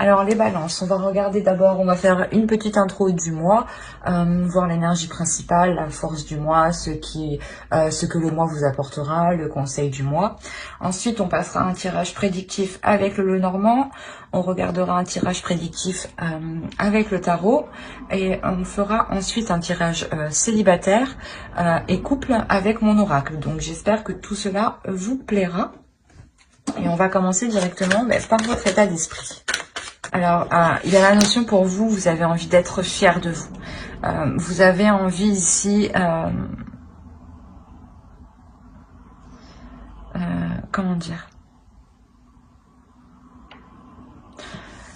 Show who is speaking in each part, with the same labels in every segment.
Speaker 1: Alors les balances, on va regarder d'abord, on va faire une petite intro du mois, voir l'énergie principale, la force du mois, ce que le mois vous apportera, le conseil du mois. Ensuite, on passera un tirage prédictif avec le Lenormand, on regardera un tirage prédictif avec le tarot et on fera ensuite un tirage célibataire et couple avec mon oracle. Donc j'espère que tout cela vous plaira. Et on va commencer directement par votre état d'esprit. Alors, il y a la notion pour vous, vous avez envie d'être fier de vous. Vous avez envie ici, comment dire?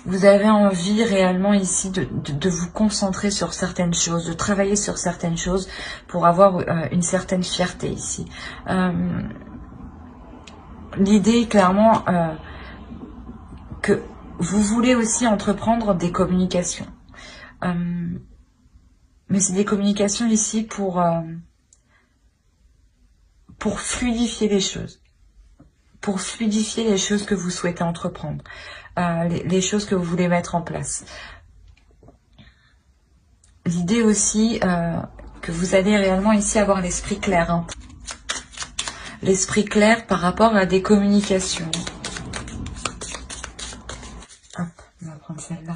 Speaker 1: Vous avez envie réellement ici de vous concentrer sur certaines choses, de travailler sur certaines choses pour avoir une certaine fierté ici. L'idée est clairement que vous voulez aussi entreprendre des communications. Mais c'est des communications ici pour fluidifier les choses. Pour fluidifier les choses que vous souhaitez entreprendre. Les choses que vous voulez mettre en place. L'idée aussi que vous allez réellement ici avoir l'esprit clair. Hein. L'esprit clair par rapport à des communications. Hop, on va prendre celle-là.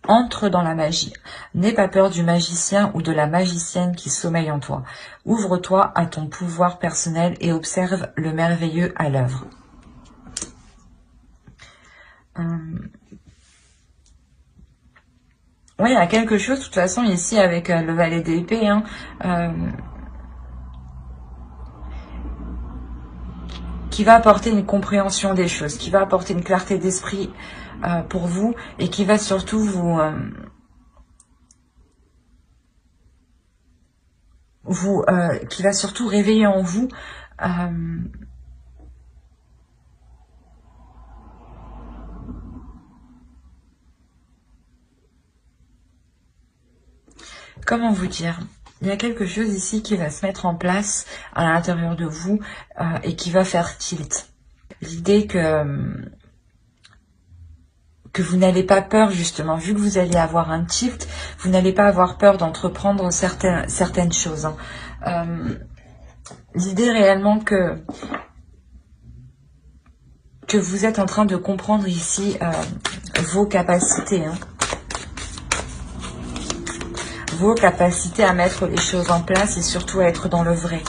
Speaker 1: Entre dans la magie. N'aie pas peur du magicien ou de la magicienne qui sommeille en toi. Ouvre-toi à ton pouvoir personnel et observe le merveilleux à l'œuvre. Oui, il y a quelque chose, de toute façon, ici, avec le valet d'épée, hein, qui va apporter une compréhension des choses, qui va apporter une clarté d'esprit pour vous, et qui va surtout qui va surtout réveiller en vous comment vous dire, il y a quelque chose ici qui va se mettre en place à l'intérieur de vous et qui va faire tilt. L'idée que vous n'allez pas peur, justement, vu que vous allez avoir un tilt, vous n'allez pas avoir peur d'entreprendre certaines choses. Hein. L'idée réellement que vous êtes en train de comprendre ici vos capacités. Hein. Vos capacités à mettre les choses en place et surtout à être dans le vrai.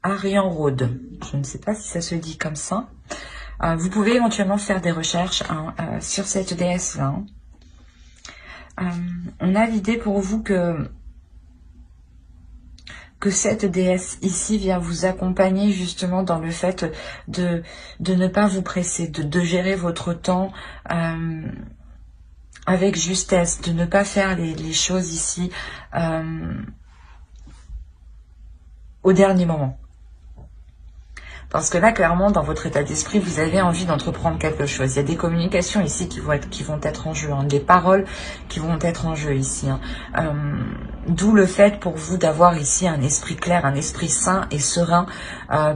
Speaker 1: Arian Rode, je ne sais pas si ça se dit comme ça. Vous pouvez éventuellement faire des recherches sur cette déesse-là. On a l'idée pour vous que cette déesse ici vient vous accompagner justement dans le fait de ne pas vous presser, de gérer votre temps avec justesse, de ne pas faire les choses ici au dernier moment. Parce que là, clairement, dans votre état d'esprit, vous avez envie d'entreprendre quelque chose. Il y a des communications ici qui vont être en jeu, hein, des paroles qui vont être en jeu ici. Hein. D'où le fait pour vous d'avoir ici un esprit clair, un esprit sain et serein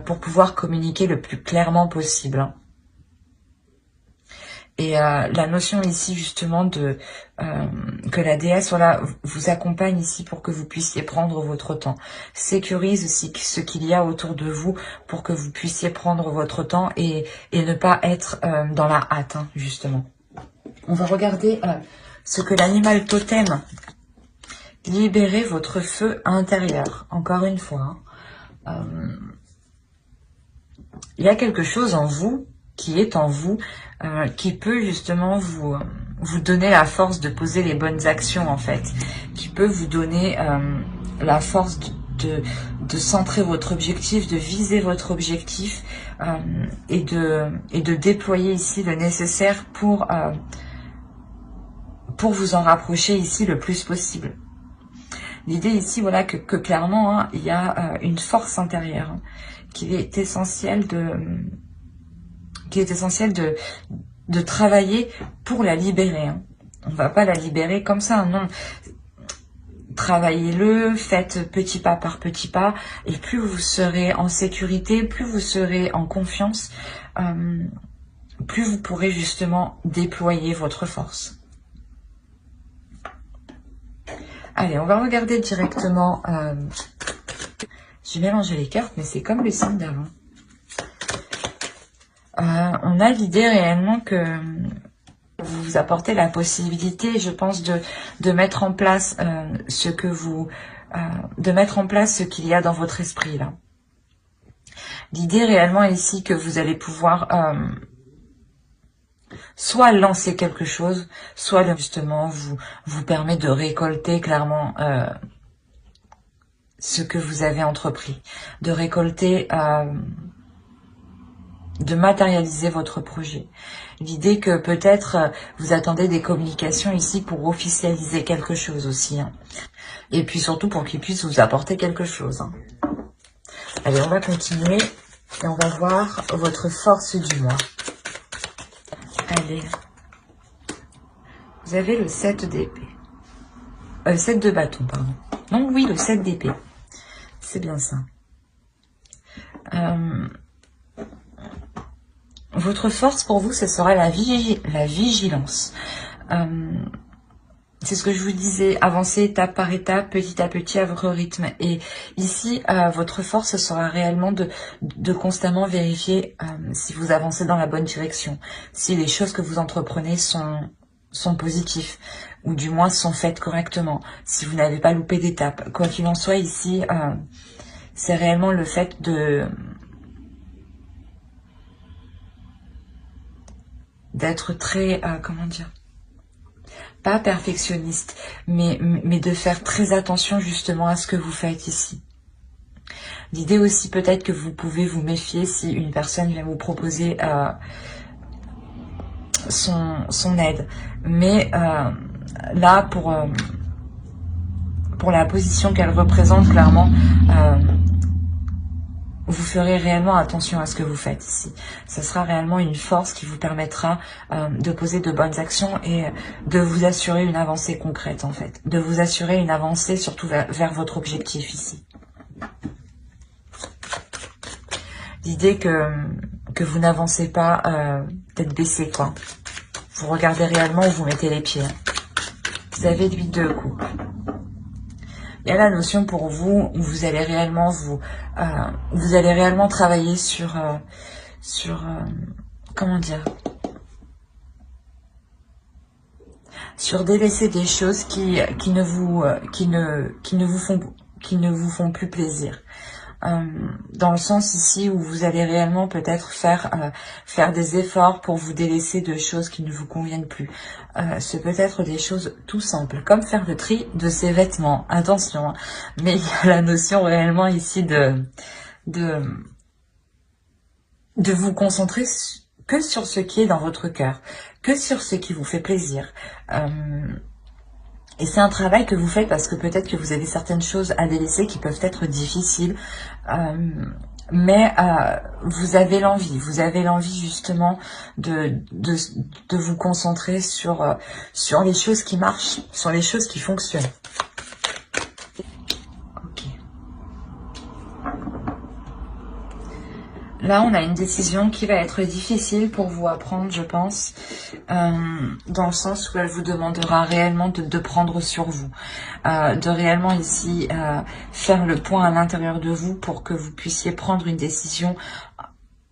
Speaker 1: pour pouvoir communiquer le plus clairement possible. Hein. Et la notion ici justement que la déesse vous accompagne ici pour que vous puissiez prendre votre temps. Sécurise aussi ce qu'il y a autour de vous pour que vous puissiez prendre votre temps et ne pas être dans la hâte, hein, justement. On va regarder ce que l'animal totem. Libérez votre feu intérieur. Encore une fois. Hein. Il y a quelque chose en vous qui est en vous, qui peut justement vous donner la force de poser les bonnes actions en fait, qui peut vous donner la force de centrer votre objectif, de viser votre objectif et de déployer ici le nécessaire pour vous en rapprocher ici le plus possible. L'idée ici, voilà, que clairement, hein, il y a une force intérieure hein, qui est essentielle de travailler pour la libérer. Hein. On ne va pas la libérer comme ça, non. travaillez-le, faites petit pas par petit pas, et plus vous serez en sécurité, plus vous serez en confiance, plus vous pourrez justement déployer votre force. Allez, on va regarder directement. J'ai mélangé les cartes, mais c'est comme le signe d'avant. On a l'idée réellement que vous vous apportez la possibilité, je pense, de mettre en place de mettre en place ce qu'il y a dans votre esprit là. L'idée réellement ici que vous allez pouvoir soit lancer quelque chose, soit justement vous permet de récolter clairement ce que vous avez entrepris, de récolter, de matérialiser votre projet. L'idée que peut-être vous attendez des communications ici pour officialiser quelque chose aussi, hein. Et puis surtout pour qu'ils puissent vous apporter quelque chose, hein. Allez, on va continuer et on va voir votre force du mois. Allez, vous avez le 7 d'épée. 7 de bâton, pardon. Non, oui, le 7 d'épée. C'est bien ça. Votre force pour vous, ce sera la vigilance. C'est ce que je vous disais, avancez étape par étape, petit à petit à votre rythme. Et ici, votre force sera réellement de constamment vérifier si vous avancez dans la bonne direction, si les choses que vous entreprenez sont positives, ou du moins sont faites correctement, si vous n'avez pas loupé d'étape. Quoi qu'il en soit, ici, c'est réellement le fait d'être très, comment dire, pas perfectionniste, mais de faire très attention justement à ce que vous faites ici. L'idée aussi peut-être que vous pouvez vous méfier si une personne vient vous proposer son aide. Mais là, pour la position qu'elle représente, clairement, vous ferez réellement attention à ce que vous faites ici. Ce sera réellement une force qui vous permettra de poser de bonnes actions et de vous assurer une avancée concrète en fait. De vous assurer une avancée surtout vers votre objectif ici. L'idée que vous n'avancez pas tête baissée quoi. Vous regardez réellement où vous mettez les pieds. Vous avez l'huile de coupe. Il y a la notion pour vous où vous allez réellement travailler sur comment dire, sur délaisser des choses qui ne vous font plus plaisir. Dans le sens ici où vous allez réellement peut-être faire des efforts pour vous délaisser de choses qui ne vous conviennent plus. C'est peut-être des choses tout simples, comme faire le tri de ses vêtements. Attention, hein. Mais il y a la notion réellement ici de vous concentrer que sur ce qui est dans votre cœur, que sur ce qui vous fait plaisir. Et c'est un travail que vous faites parce que peut-être que vous avez certaines choses à délaisser qui peuvent être difficiles. Mais vous avez l'envie justement de vous concentrer sur les choses qui marchent, sur les choses qui fonctionnent. Ok. Là, on a une décision qui va être difficile pour vous à prendre, je pense, dans le sens où elle vous demandera réellement de prendre sur vous, de réellement ici faire le point à l'intérieur de vous pour que vous puissiez prendre une décision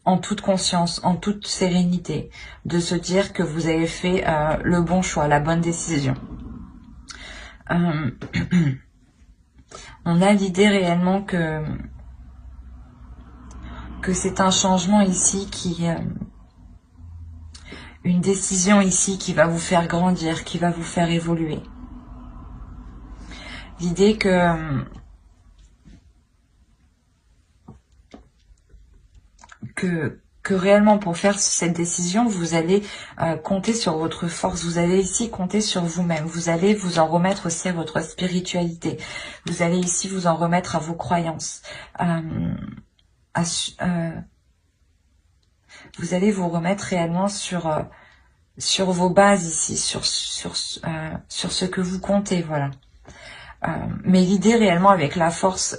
Speaker 1: en toute conscience, en toute sérénité, de se dire que vous avez fait le bon choix, la bonne décision. On a l'idée réellement que c'est un changement ici une décision ici qui va vous faire grandir, qui va vous faire évoluer. L'idée que réellement pour faire cette décision, vous allez compter sur votre force, vous allez ici compter sur vous-même, vous allez vous en remettre aussi à votre spiritualité, vous allez ici vous en remettre à vos croyances, vous allez vous remettre réellement sur vos bases ici, sur ce que vous comptez, voilà. Mais l'idée réellement avec la force,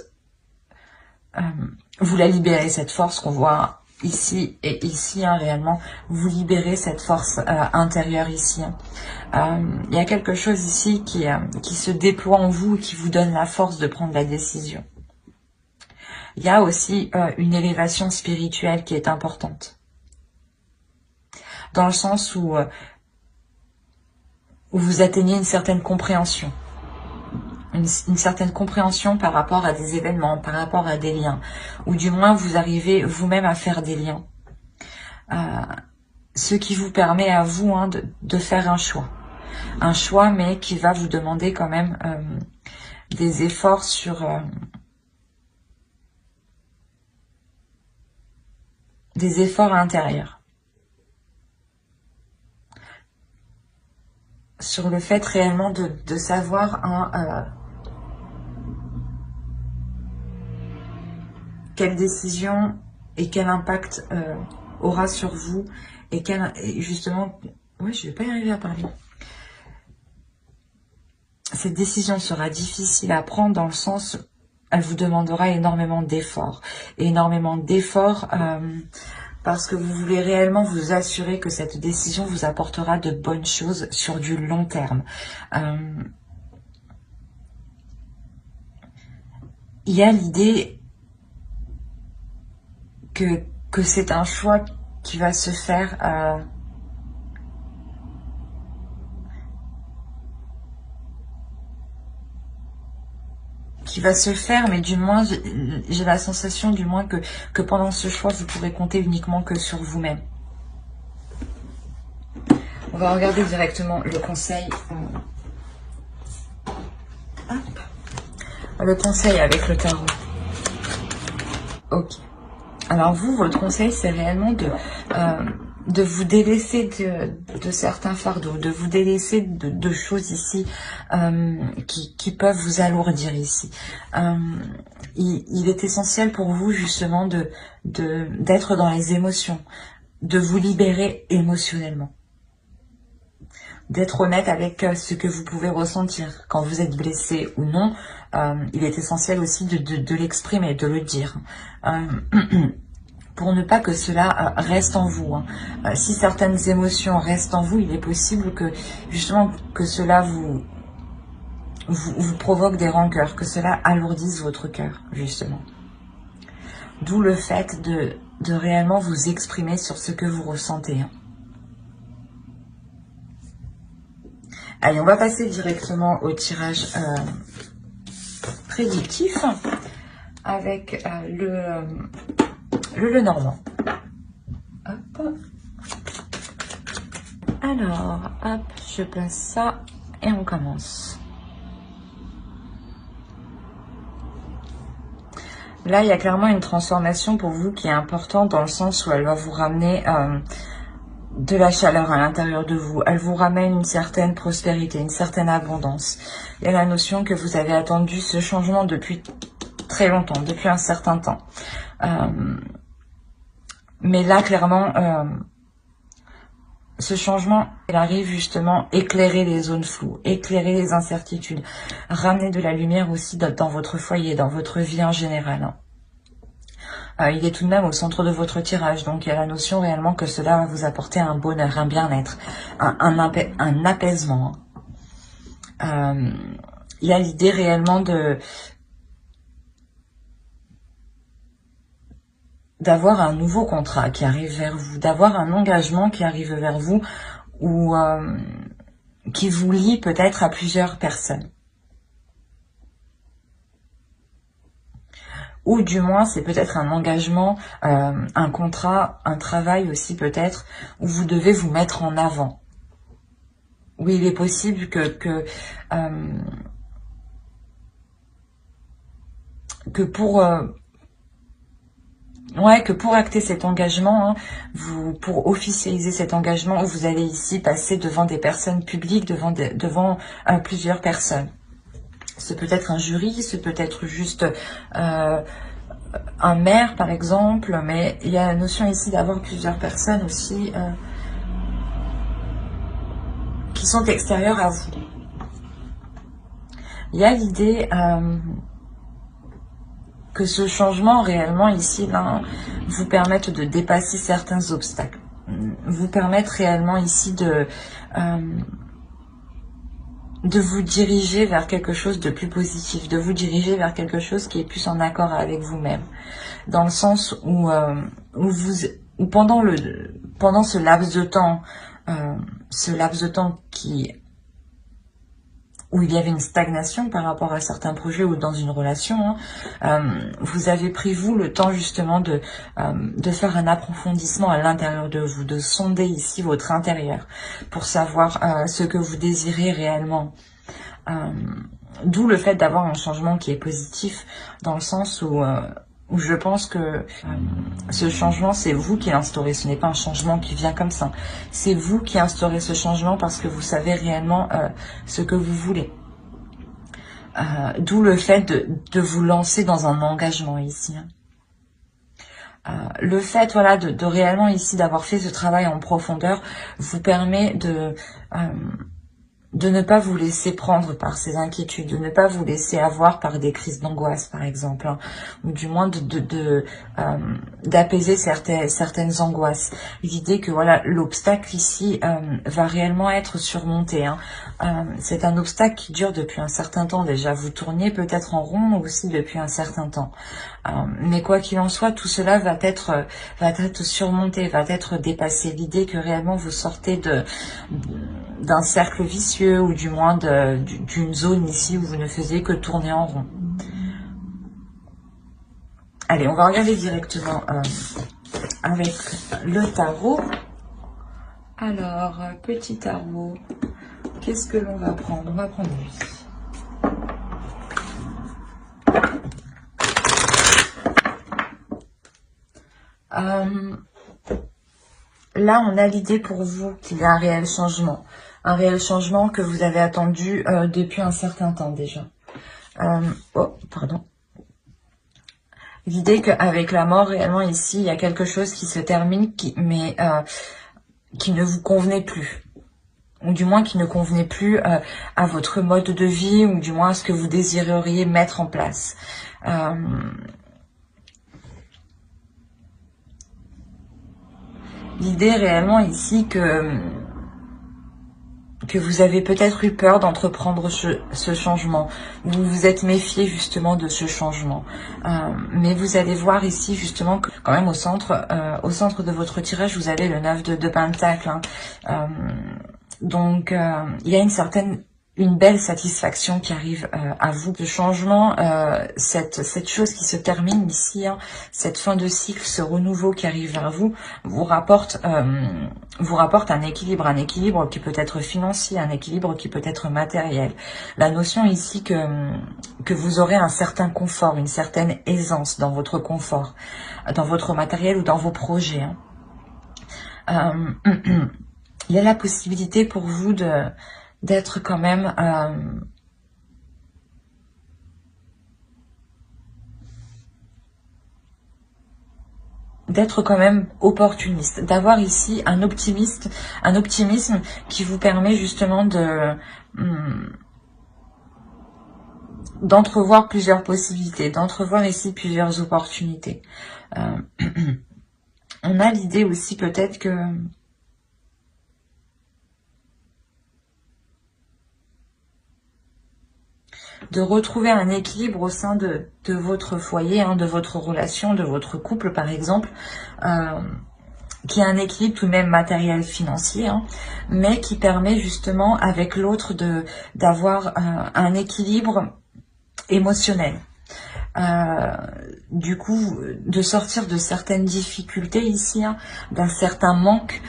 Speaker 1: vous la libérez, cette force qu'on voit ici et ici, hein, réellement, vous libérez cette force intérieure ici. Il y a quelque chose ici qui se déploie en vous et qui vous donne la force de prendre la décision. Il y a aussi une élévation spirituelle qui est importante. Dans le sens où vous atteignez une certaine compréhension. Une certaine compréhension par rapport à des événements, par rapport à des liens. Ou du moins, vous arrivez vous-même à faire des liens. Ce qui vous permet à vous de faire un choix. Un choix, mais qui va vous demander quand même des efforts sur... des efforts intérieurs. Sur le fait réellement de savoir quelle décision et quel impact aura sur vous et justement... Oui, je vais pas y arriver à parler. Cette décision sera difficile à prendre dans le sens... Elle vous demandera énormément d'efforts. Énormément d'efforts parce que vous voulez réellement vous assurer que cette décision vous apportera de bonnes choses sur du long terme. Il y a l'idée que c'est un choix qui va se faire... qui va se faire, mais du moins, j'ai la sensation du moins que pendant ce choix, vous pourrez compter uniquement que sur vous-même. On va regarder directement le conseil. Hop. Le conseil avec le tarot. Ok. Alors vous, votre conseil, c'est réellement de vous délaisser de certains fardeaux, de vous délaisser de choses ici qui peuvent vous alourdir ici. Il est essentiel pour vous justement d'être dans les émotions, de vous libérer émotionnellement, d'être honnête avec ce que vous pouvez ressentir. Quand vous êtes blessé ou non, il est essentiel aussi de l'exprimer, de le dire. Pour ne pas que cela reste en vous. Si certaines émotions restent en vous, il est possible que justement que cela vous provoque des rancœurs, que cela alourdisse votre cœur, justement. D'où le fait de réellement vous exprimer sur ce que vous ressentez. Allez, on va passer directement au tirage prédictif avec le Normand. Hop. Alors, hop, je place ça et on commence. Là, il y a clairement une transformation pour vous qui est importante dans le sens où elle va vous ramener de la chaleur à l'intérieur de vous. Elle vous ramène une certaine prospérité, une certaine abondance. Il y a la notion que vous avez attendu ce changement depuis très longtemps, depuis un certain temps. Mais là, clairement, ce changement, il arrive justement éclairer les zones floues, éclairer les incertitudes, ramener de la lumière aussi dans votre foyer, dans votre vie en général. Il est tout de même au centre de votre tirage, donc il y a la notion réellement que cela va vous apporter un bonheur, un bien-être, un apaisement. Il y a l'idée réellement d'avoir un nouveau contrat qui arrive vers vous, d'avoir un engagement qui arrive vers vous ou qui vous lie peut-être à plusieurs personnes. Ou du moins, c'est peut-être un engagement, un contrat, un travail aussi peut-être, où vous devez vous mettre en avant. Oui, il est possible que pour acter cet engagement, pour officialiser cet engagement, vous allez ici passer devant des personnes publiques, devant plusieurs personnes. C'est peut-être un jury, c'est peut-être juste un maire par exemple, mais il y a la notion ici d'avoir plusieurs personnes aussi qui sont extérieures à vous. Il y a l'idée que ce changement réellement ici là, vous permette de dépasser certains obstacles, vous permette réellement ici de vous diriger vers quelque chose de plus positif, de vous diriger vers quelque chose qui est plus en accord avec vous-même, dans le sens où, où pendant ce laps de temps, où il y avait une stagnation par rapport à certains projets ou dans une relation, vous avez pris vous le temps justement de faire un approfondissement à l'intérieur de vous, de sonder ici votre intérieur pour savoir ce que vous désirez réellement. D'où le fait d'avoir un changement qui est positif, dans le sens où je pense que ce changement, c'est vous qui l'instaurez. Ce n'est pas un changement qui vient comme ça. C'est vous qui instaurez ce changement parce que vous savez réellement ce que vous voulez. D'où le fait de vous lancer dans un engagement ici. Le fait voilà, de réellement ici d'avoir fait ce travail en profondeur vous permet de ne pas vous laisser prendre par ces inquiétudes, de ne pas vous laisser avoir par des crises d'angoisse, par exemple, hein, ou du moins d'apaiser certaines angoisses. L'idée que voilà, l'obstacle ici va réellement être surmonté. Hein. C'est un obstacle qui dure depuis un certain temps déjà. Vous tourniez peut-être en rond aussi depuis un certain temps. Mais quoi qu'il en soit, tout cela va être surmonté, va être dépassé. L'idée que réellement vous sortez d'un cercle vicieux ou du moins d'une zone ici où vous ne faisiez que tourner en rond. Allez, on va regarder directement avec le tarot. Alors, petit tarot, qu'est-ce que l'on va prendre? On va prendre lui. Là, on a l'idée pour vous qu'il y a un réel changement que vous avez attendu depuis un certain temps déjà. Oh, pardon. L'idée qu'avec la mort, réellement ici, il y a quelque chose qui se termine, mais qui ne vous convenait plus. Ou du moins qui ne convenait plus à votre mode de vie, ou du moins à ce que vous désireriez mettre en place. L'idée réellement ici que vous avez peut-être eu peur d'entreprendre ce changement. Vous vous êtes méfié justement de ce changement. Mais vous allez voir ici justement que quand même au centre de votre tirage, vous avez le 9 de Pentacle. Hein. Donc il y a une belle satisfaction qui arrive à vous. Le changement, cette chose qui se termine ici, hein, cette fin de cycle, ce renouveau qui arrive vers vous, vous rapporte un équilibre qui peut être financier, un équilibre qui peut être matériel. La notion ici que vous aurez un certain confort, une certaine aisance dans votre confort, dans votre matériel ou dans vos projets. Hein. Il y a la possibilité pour vous d'être quand même opportuniste, d'avoir ici un optimisme qui vous permet justement d'entrevoir plusieurs possibilités, d'entrevoir ici plusieurs opportunités. On a l'idée aussi peut-être que de retrouver un équilibre au sein de votre foyer, hein, de votre relation, de votre couple par exemple, qui a un équilibre tout de même matériel financier, hein, mais qui permet justement avec l'autre d'avoir un équilibre émotionnel. Du coup, de sortir de certaines difficultés ici, hein, d'un certain manque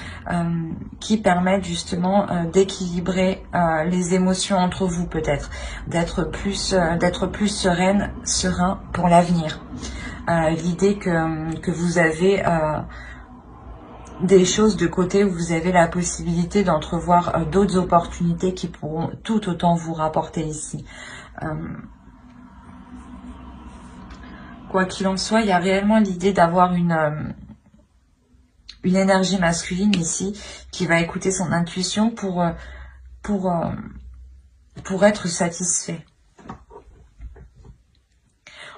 Speaker 1: qui permettent justement d'équilibrer les émotions entre vous peut-être, d'être plus serein pour l'avenir. L'idée que vous avez des choses de côté où vous avez la possibilité d'entrevoir d'autres opportunités qui pourront tout autant vous rapporter ici. Quoi qu'il en soit, il y a réellement l'idée d'avoir une énergie masculine ici qui va écouter son intuition pour être satisfait.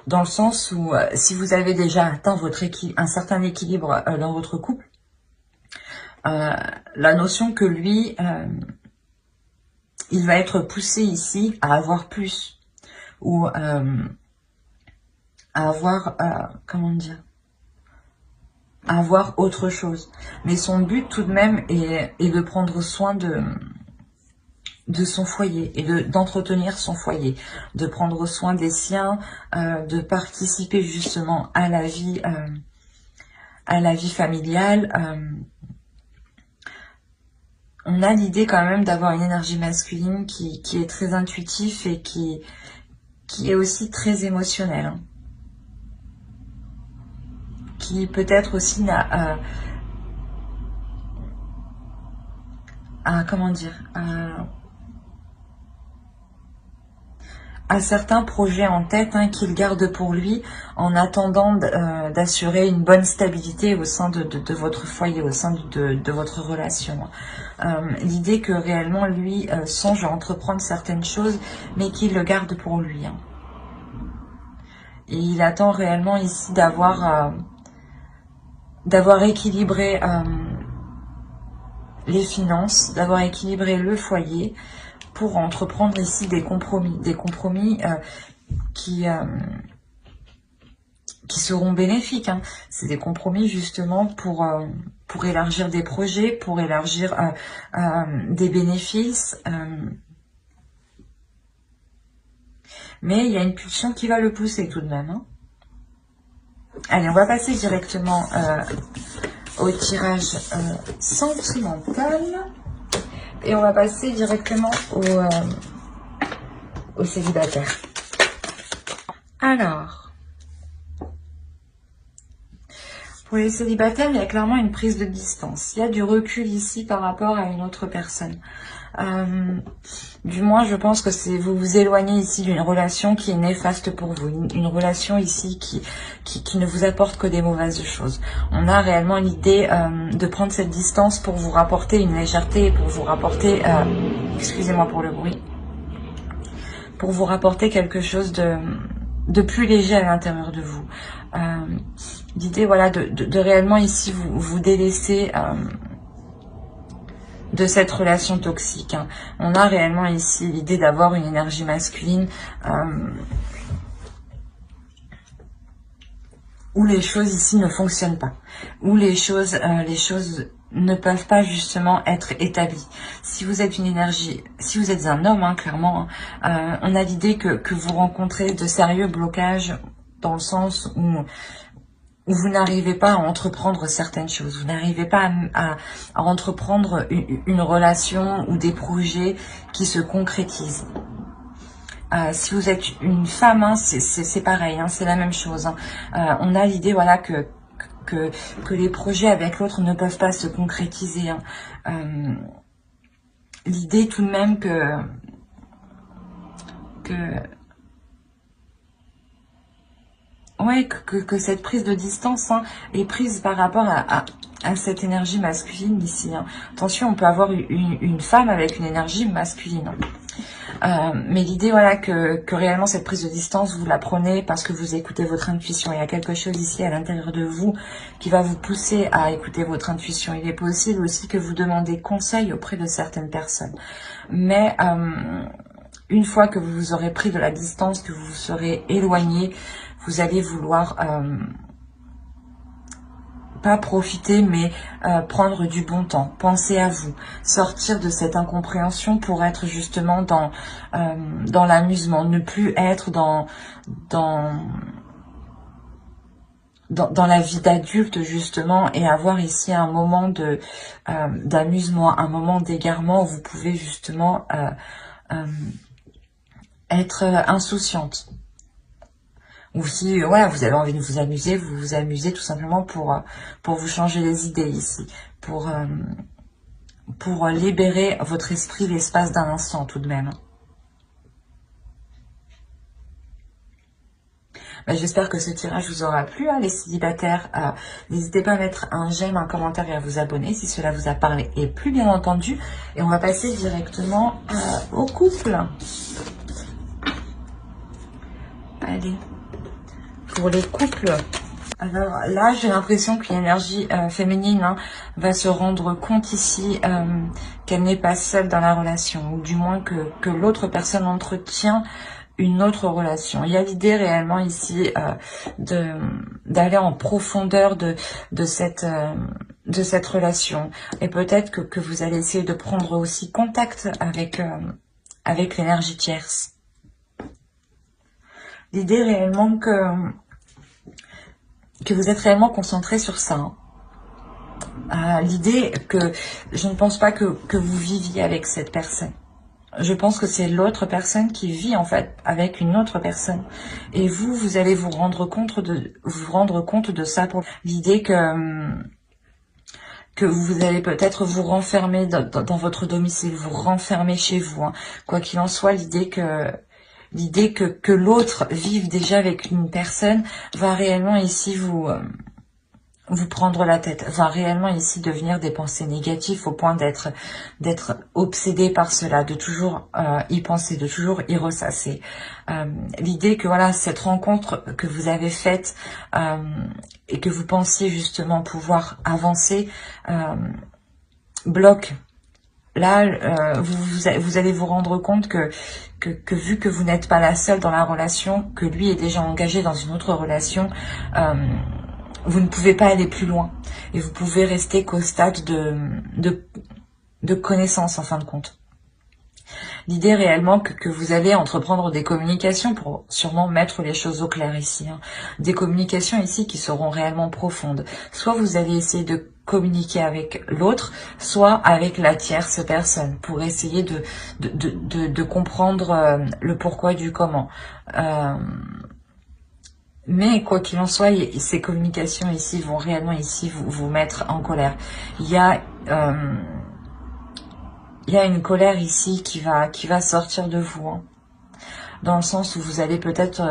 Speaker 1: Dans le sens où si vous avez déjà atteint un certain équilibre dans votre couple, la notion que lui, il va être poussé ici à avoir plus, ou à avoir, comment dire, à avoir autre chose. Mais son but tout de même est de prendre soin de son foyer et d'entretenir son foyer, de prendre soin des siens, de participer justement à la vie familiale. On a l'idée quand même d'avoir une énergie masculine qui est très intuitive et qui est aussi très émotionnelle, hein. Qui peut-être aussi n'a comment dire, à certains projets en tête, hein, qu'il garde pour lui en attendant d'assurer une bonne stabilité au sein de votre foyer, au sein de votre relation. L'idée que réellement lui songe à entreprendre certaines choses, mais qu'il le garde pour lui, hein. Et il attend réellement ici d'avoir équilibré les finances, d'avoir équilibré le foyer, pour entreprendre ici des compromis qui seront bénéfiques, hein. C'est des compromis justement pour élargir des projets, pour élargir des bénéfices. Mais il y a une pulsion qui va le pousser tout de même, hein. Allez, on va passer directement au tirage sentimental. Et on va passer directement au célibataire. Alors, pour les célibataires, il y a clairement une prise de distance. Il y a du recul ici par rapport à une autre personne. Du moins, je pense que vous vous éloignez ici d'une relation qui est néfaste pour vous. Une relation ici qui ne vous apporte que des mauvaises choses. On a réellement l'idée de prendre cette distance pour vous rapporter une légèreté, pour vous rapporter, excusez-moi pour le bruit, pour vous rapporter quelque chose de plus léger à l'intérieur de vous. L'idée, voilà, de réellement ici vous délaisser de cette relation toxique, hein. On a réellement ici l'idée d'avoir une énergie masculine où les choses ici ne fonctionnent pas, où les choses ne peuvent pas justement être établies. Si vous êtes une énergie, si vous êtes un homme, hein, clairement, on a l'idée que vous rencontrez de sérieux blocages dans le sens où vous n'arrivez pas à entreprendre certaines choses, vous n'arrivez pas à entreprendre une relation ou des projets qui se concrétisent. Si vous êtes une femme, hein, c'est pareil, hein, c'est la même chose, hein. On a l'idée, voilà, que les projets avec l'autre ne peuvent pas se concrétiser, hein. L'idée tout de même que cette prise de distance, hein, est prise par rapport à cette énergie masculine ici, hein. Attention, on peut avoir une femme avec une énergie masculine, hein. Mais l'idée, voilà, que réellement cette prise de distance, vous la prenez parce que vous écoutez votre intuition. Il y a quelque chose ici à l'intérieur de vous qui va vous pousser à écouter votre intuition. Il est possible aussi que vous demandez conseil auprès de certaines personnes. Mais une fois que vous aurez pris de la distance, que vous serez éloigné, vous allez vouloir pas profiter, mais prendre du bon temps, penser à vous, sortir de cette incompréhension pour être justement dans l'amusement, ne plus être dans la vie d'adulte justement, et avoir ici un moment d'amusement, un moment d'égarement où vous pouvez justement être insouciante. Ou si voilà, vous avez envie de vous amuser, vous vous amusez tout simplement pour vous changer les idées ici, pour libérer votre esprit l'espace d'un instant tout de même. J'espère que ce tirage vous aura plu, hein, les célibataires. N'hésitez pas à mettre un j'aime, un commentaire et à vous abonner si cela vous a parlé et plu, bien entendu. Et on va passer directement au couple. Allez. Pour les couples, alors là, j'ai l'impression que l'énergie féminine va se rendre compte ici qu'elle n'est pas seule dans la relation, ou du moins que l'autre personne entretient une autre relation. Il y a l'idée réellement ici d'aller en profondeur de cette relation. Et peut-être que vous allez essayer de prendre aussi contact avec l'énergie tierce. L'idée réellement que vous êtes réellement concentré sur ça. L'idée que je ne pense pas que vous viviez avec cette personne. Je pense que c'est l'autre personne qui vit en fait avec une autre personne. Et vous allez vous rendre compte de ça. Pour l'idée que vous allez peut-être vous renfermer dans votre domicile, vous renfermer chez vous. Quoi qu'il en soit, l'idée que l'autre vive déjà avec une personne va réellement ici vous prendre la tête, va réellement ici devenir des pensées négatives au point d'être obsédé par cela, de toujours y penser, de toujours y ressasser. L'idée que voilà, cette rencontre que vous avez faite et que vous pensiez justement pouvoir avancer bloque. Là, vous allez vous rendre compte que vu que vous n'êtes pas la seule dans la relation, que lui est déjà engagé dans une autre relation, vous ne pouvez pas aller plus loin. Et vous pouvez rester qu'au stade de connaissance en fin de compte. L'idée réellement que vous allez entreprendre des communications pour sûrement mettre les choses au clair ici. Des communications ici qui seront réellement profondes. Soit vous allez essayer de communiquer avec l'autre, soit avec la tierce personne pour essayer de comprendre le pourquoi du comment. Mais quoi qu'il en soit, ces communications ici vont réellement ici vous mettre en colère. Il y a une colère ici qui va sortir de vous, dans le sens où vous allez peut-être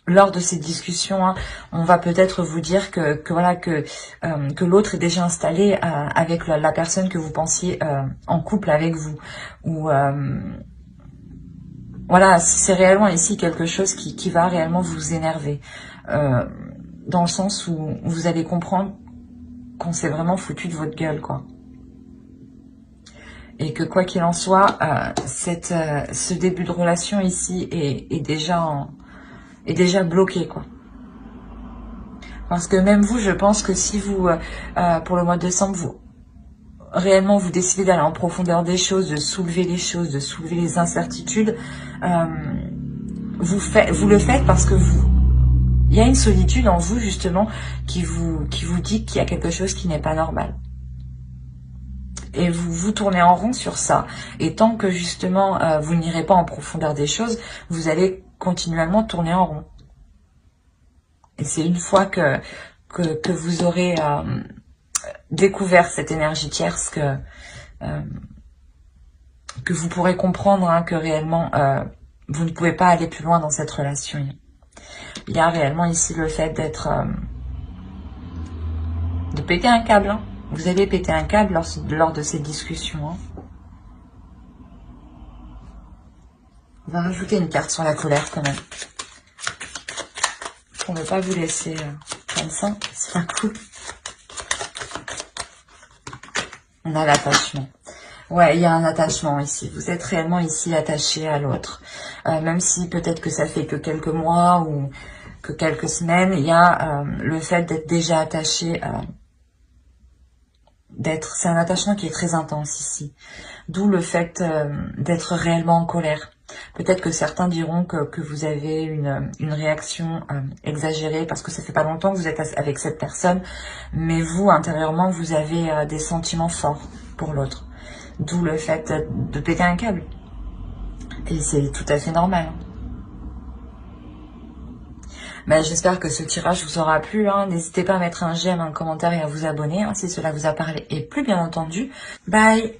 Speaker 1: lors de ces discussions, on va peut-être vous dire que l'autre est déjà installé avec la personne que vous pensiez en couple avec vous, ou voilà, c'est réellement ici quelque chose qui va réellement vous énerver, dans le sens où vous allez comprendre qu'on s'est vraiment foutu de votre gueule, quoi. Et que quoi qu'il en soit, ce début de relation ici est déjà bloqué, quoi. Parce que même vous, je pense que si vous, pour le mois de décembre, réellement vous décidez d'aller en profondeur des choses, de soulever les choses, de soulever les incertitudes, vous le faites parce que il y a une solitude en vous justement qui vous dit qu'il y a quelque chose qui n'est pas normal. Et vous tournez en rond sur ça. Et tant que justement vous n'irez pas en profondeur des choses, vous allez continuellement tourner en rond. Et c'est une fois que vous aurez découvert cette énergie tierce que vous pourrez comprendre que réellement vous ne pouvez pas aller plus loin dans cette relation. Il y a réellement ici le fait de péter un câble. Vous allez péter un câble lors de ces discussions. On va rajouter une carte sur la colère quand même. Pour ne pas vous laisser comme ça, c'est pas cool. On a l'attachement. Ouais, il y a un attachement ici. Vous êtes réellement ici attaché à l'autre. Même si peut-être que ça fait que quelques mois ou que quelques semaines, il y a le fait d'être déjà attaché. C'est un attachement qui est très intense ici. D'où le fait d'être réellement en colère. Peut-être que certains diront que vous avez une réaction exagérée parce que ça fait pas longtemps que vous êtes avec cette personne, mais vous, intérieurement, vous avez des sentiments forts pour l'autre. D'où le fait de péter un câble. Et c'est tout à fait normal. Ben, j'espère que ce tirage vous aura plu. N'hésitez pas à mettre un j'aime, un commentaire et à vous abonner si cela vous a parlé. Et plus bien entendu, bye!